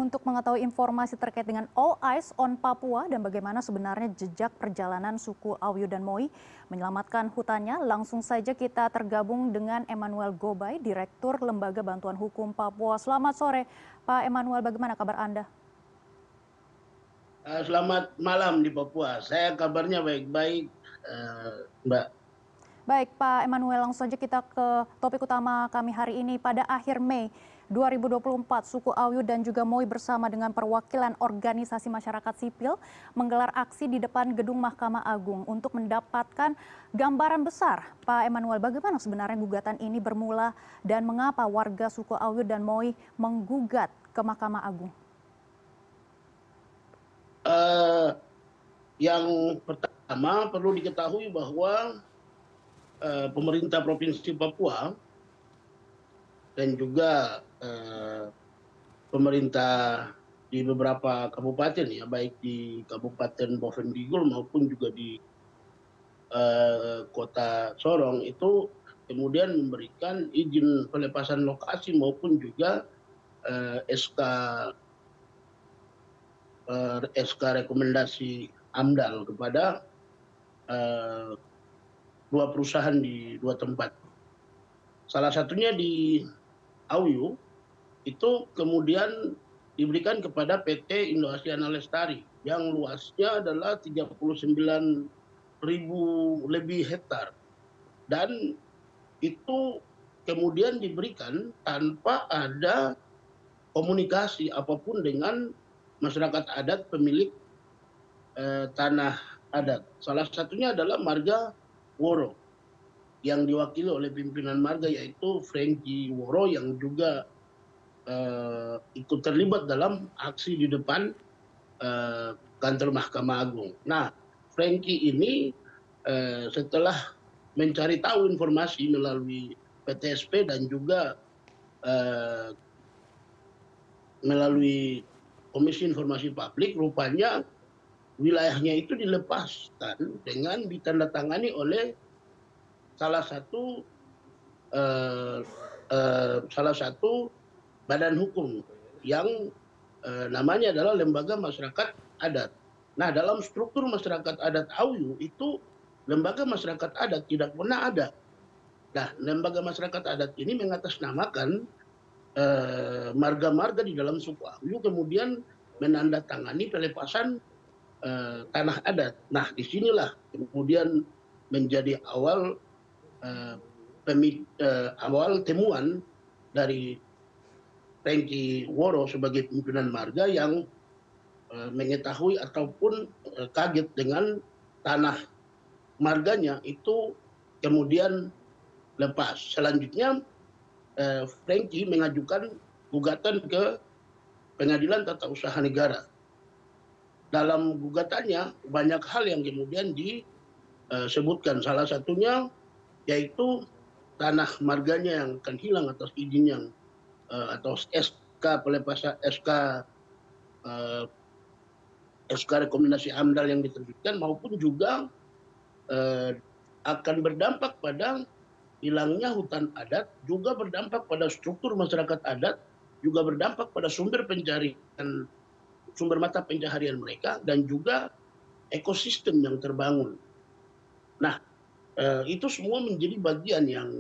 untuk mengetahui informasi terkait dengan All Eyes on Papua dan bagaimana sebenarnya jejak perjalanan suku Awyu dan Moi menyelamatkan hutannya. Langsung saja kita tergabung dengan Emmanuel Gobay, Direktur Lembaga Bantuan Hukum Papua. Selamat sore, Pak Emmanuel, bagaimana kabar Anda? Selamat malam di Papua. Saya kabarnya baik-baik, Mbak. Baik, Pak Emmanuel, langsung saja kita ke topik utama kami hari ini. Pada akhir Mei 2024, suku Awyu dan juga Moi bersama dengan perwakilan organisasi masyarakat sipil menggelar aksi di depan gedung Mahkamah Agung untuk mendapatkan gambaran besar. Pak Emmanuel, bagaimana sebenarnya gugatan ini bermula dan mengapa warga suku Awyu dan Moi menggugat ke Mahkamah Agung? Yang pertama perlu diketahui bahwa pemerintah Provinsi Papua dan juga pemerintah di beberapa kabupaten, ya, baik di Kabupaten Bovendigul maupun juga di Kota Sorong, itu kemudian memberikan izin pelepasan lokasi maupun juga SK rekomendasi AMDAL kepada dua perusahaan di dua tempat. Salah satunya di Awyu, itu kemudian diberikan kepada PT Indo Asiana Lestari yang luasnya adalah 39.000 lebih hektar. Dan itu kemudian diberikan tanpa ada komunikasi apapun dengan masyarakat adat pemilik tanah adat. Salah satunya adalah marga Woro yang diwakili oleh pimpinan marga, yaitu Franky Woro, yang juga ikut terlibat dalam aksi di depan kantor Mahkamah Agung. Nah, Franky ini setelah mencari tahu informasi melalui PTSP dan juga melalui Komisi Informasi Publik, rupanya wilayahnya itu dilepaskan dengan ditandatangani oleh salah satu badan hukum yang namanya adalah Lembaga Masyarakat Adat. Nah, dalam struktur masyarakat adat Awyu itu lembaga masyarakat adat tidak pernah ada. Nah, lembaga masyarakat adat ini mengatasnamakan marga-marga di dalam suku Awyu, kemudian menandatangani pelepasan tanah adat. Nah, disinilah kemudian menjadi awal temuan dari Franky Woro sebagai pimpinan marga yang mengetahui ataupun kaget dengan tanah marganya itu kemudian lepas. Selanjutnya Franky mengajukan gugatan ke Pengadilan Tata Usaha Negara. Dalam gugatannya banyak hal yang kemudian disebutkan. Salah satunya yaitu tanah marganya yang akan hilang atas izin yang atau SK pelepasan, SK rekomendasi AMDAL yang diterbitkan, maupun juga akan berdampak pada hilangnya hutan adat, juga berdampak pada struktur masyarakat adat, juga berdampak pada sumber mata pencaharian mereka, dan juga ekosistem yang terbangun. Nah, itu semua menjadi bagian yang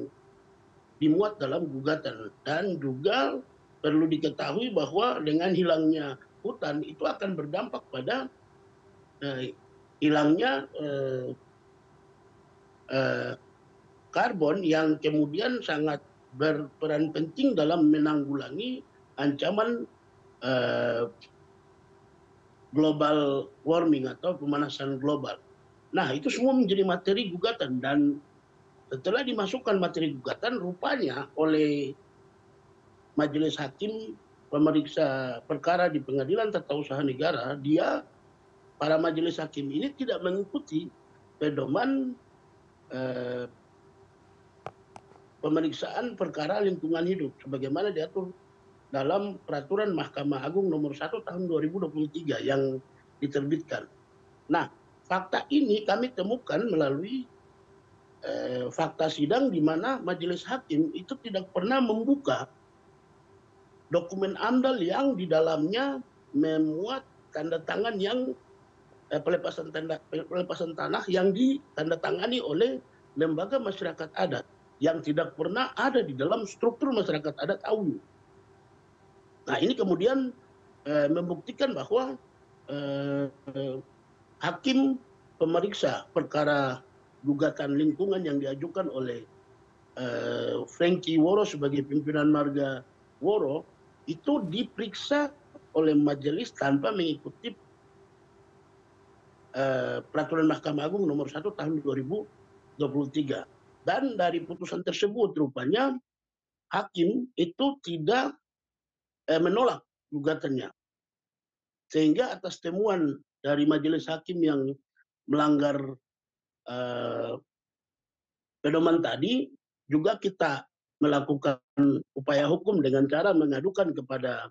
dimuat dalam gugatan. Dan juga perlu diketahui bahwa dengan hilangnya hutan itu akan berdampak pada hilangnya karbon yang kemudian sangat berperan penting dalam menanggulangi ancaman global warming atau pemanasan global. Nah, itu semua menjadi materi gugatan, dan setelah dimasukkan materi gugatan, rupanya oleh majelis hakim pemeriksa perkara di Pengadilan Tata Usaha Negara, para majelis hakim ini tidak mengikuti pedoman pemeriksaan perkara lingkungan hidup sebagaimana diatur dalam Peraturan Mahkamah Agung nomor 1 tahun 2023 yang diterbitkan. Nah, fakta ini kami temukan melalui fakta sidang, di mana majelis hakim itu tidak pernah membuka dokumen AMDAL yang di dalamnya memuat tanda tangan yang pelepasan tanah yang ditandatangani oleh lembaga masyarakat adat yang tidak pernah ada di dalam struktur masyarakat adat Awu. Nah, ini kemudian membuktikan bahwa hakim pemeriksa perkara gugatan lingkungan yang diajukan oleh Frankie Woro sebagai pimpinan marga Woro itu diperiksa oleh majelis tanpa mengikuti peraturan Mahkamah Agung nomor 1 tahun 2023. Dan dari putusan tersebut rupanya hakim itu tidak menolak gugatannya. Sehingga atas temuan dari majelis hakim yang melanggar pedoman tadi, juga kita melakukan upaya hukum dengan cara mengadukan kepada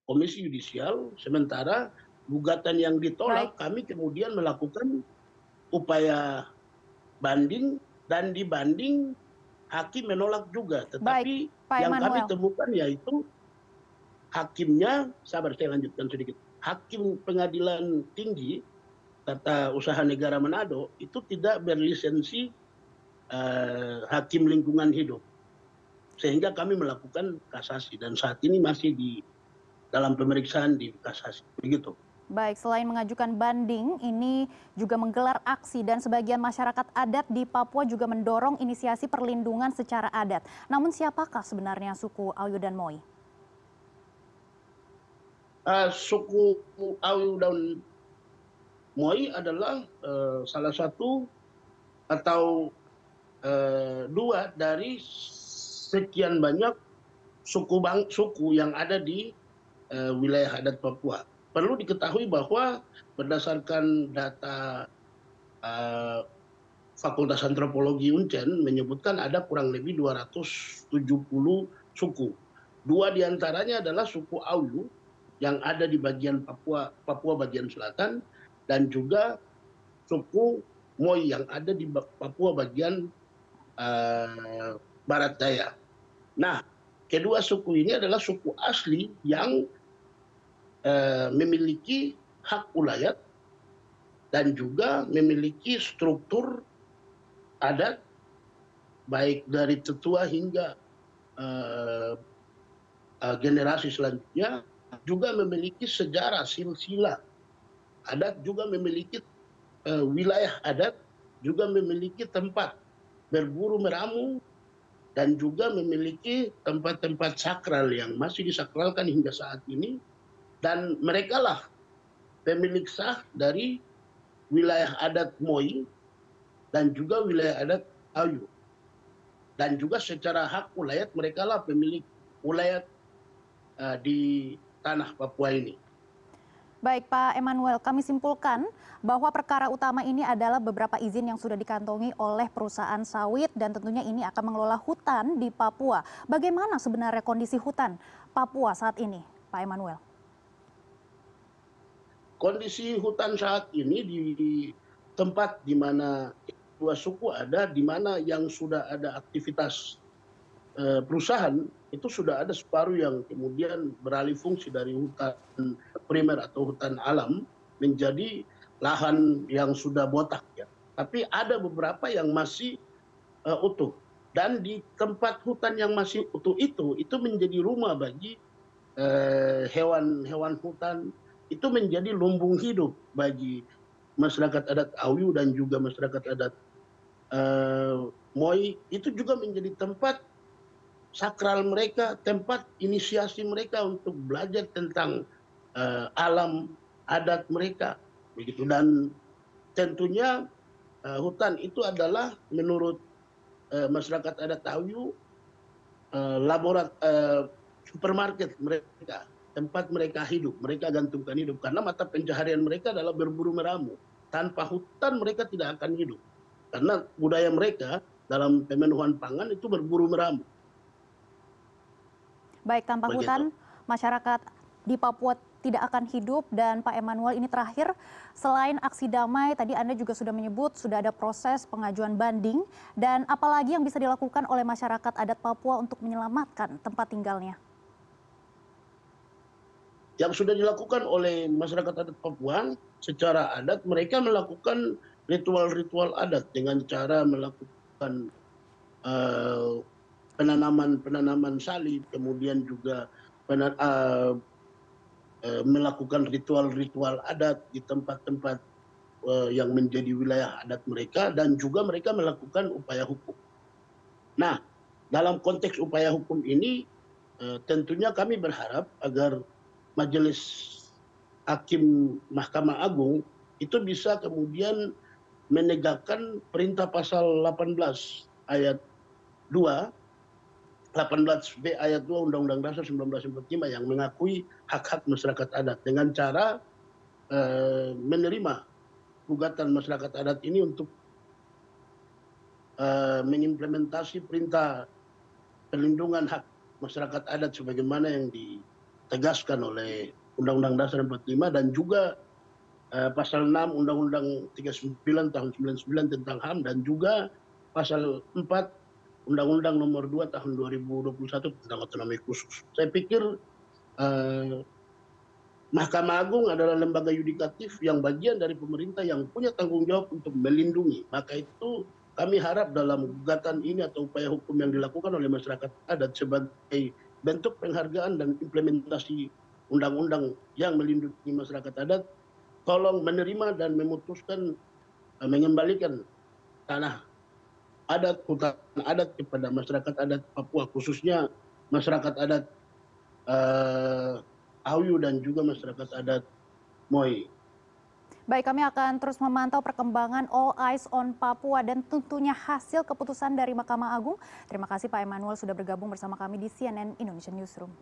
Komisi Yudisial, sementara gugatan yang ditolak kami kemudian melakukan upaya banding dan dibanding hakim menolak juga. Tetapi yang kami temukan yaitu hakimnya, sabar saya lanjutkan sedikit, hakim pengadilan tinggi tata usaha negara Manado itu tidak berlisensi hakim lingkungan hidup. Sehingga kami melakukan kasasi dan saat ini masih di dalam pemeriksaan di kasasi. Begitu. Baik, selain mengajukan banding, ini juga menggelar aksi dan sebagian masyarakat adat di Papua juga mendorong inisiasi perlindungan secara adat. Namun siapakah sebenarnya suku Ayu dan Moi? Suku Ayu dan Moi adalah salah satu atau dua dari sekian banyak suku yang ada di wilayah adat Papua. Perlu diketahui bahwa berdasarkan data Fakultas Antropologi Uncen menyebutkan ada kurang lebih 270 suku. Dua diantaranya adalah suku Ayu yang ada di bagian Papua bagian selatan dan juga suku Moi yang ada di Papua bagian barat daya. Nah, kedua suku ini adalah suku asli yang memiliki hak ulayat dan juga memiliki struktur adat baik dari tetua hingga generasi selanjutnya, juga memiliki sejarah silsilah adat, juga memiliki wilayah adat, juga memiliki tempat berburu meramu dan juga memiliki tempat-tempat sakral yang masih disakralkan hingga saat ini. Dan mereka lah pemilik sah dari wilayah adat Moi dan juga wilayah adat Ayu. Dan juga secara hak ulayat mereka lah pemilik ulayat di tanah Papua ini. Baik Pak Emmanuel, kami simpulkan bahwa perkara utama ini adalah beberapa izin yang sudah dikantongi oleh perusahaan sawit dan tentunya ini akan mengelola hutan di Papua. Bagaimana sebenarnya kondisi hutan Papua saat ini, Pak Emmanuel? Kondisi hutan saat ini di tempat di mana dua suku ada, di mana yang sudah ada aktivitas perusahaan, itu sudah ada separuh yang kemudian beralih fungsi dari hutan primer atau hutan alam menjadi lahan yang sudah botak. Ya. Tapi ada beberapa yang masih utuh. Dan di tempat hutan yang masih utuh itu menjadi rumah bagi hewan-hewan hutan, itu menjadi lumbung hidup bagi masyarakat adat Ayu dan juga masyarakat adat Moi. Itu juga menjadi tempat sakral mereka, tempat inisiasi mereka untuk belajar tentang alam adat mereka. Begitu. Dan tentunya hutan itu adalah menurut masyarakat adat Ayu supermarket mereka, tempat mereka hidup, mereka gantungkan hidup. Karena mata pencaharian mereka adalah berburu meramu. Tanpa hutan mereka tidak akan hidup. Karena budaya mereka dalam pemenuhan pangan itu berburu meramu. Baik, tanpa hutan masyarakat di Papua tidak akan hidup. Dan Pak Emmanuel, ini terakhir, selain aksi damai, tadi Anda juga sudah menyebut sudah ada proses pengajuan banding. Dan apalagi yang bisa dilakukan oleh masyarakat adat Papua untuk menyelamatkan tempat tinggalnya? yang sudah dilakukan oleh masyarakat adat Papua secara adat, mereka melakukan ritual-ritual adat dengan cara melakukan eh, penanaman salib, kemudian juga melakukan ritual-ritual adat di tempat-tempat yang menjadi wilayah adat mereka, dan juga mereka melakukan upaya hukum. Nah, dalam konteks upaya hukum ini tentunya kami berharap agar Majelis Hakim Mahkamah Agung itu bisa kemudian menegakkan perintah pasal 18 ayat 2, 18B ayat 2 Undang-Undang Dasar 1945 yang mengakui hak-hak masyarakat adat dengan cara menerima gugatan masyarakat adat ini untuk mengimplementasi perintah perlindungan hak masyarakat adat sebagaimana yang ditegaskan oleh Undang-Undang Dasar 45 dan juga pasal 6 Undang-Undang 39 tahun 99 tentang HAM, dan juga pasal 4 Undang-Undang nomor 2 tahun 2021 tentang otonomi khusus. Saya pikir Mahkamah Agung adalah lembaga yudikatif yang bagian dari pemerintah yang punya tanggung jawab untuk melindungi. Maka itu kami harap dalam gugatan ini atau upaya hukum yang dilakukan oleh masyarakat adat sebagai bentuk penghargaan dan implementasi undang-undang yang melindungi masyarakat adat, tolong menerima dan memutuskan mengembalikan tanah adat, hutan adat kepada masyarakat adat Papua, khususnya masyarakat adat Ayu dan juga masyarakat adat Moi. Baik, kami akan terus memantau perkembangan All Eyes on Papua dan tentunya hasil keputusan dari Mahkamah Agung. Terima kasih Pak Emmanuel sudah bergabung bersama kami di CNN Indonesian Newsroom.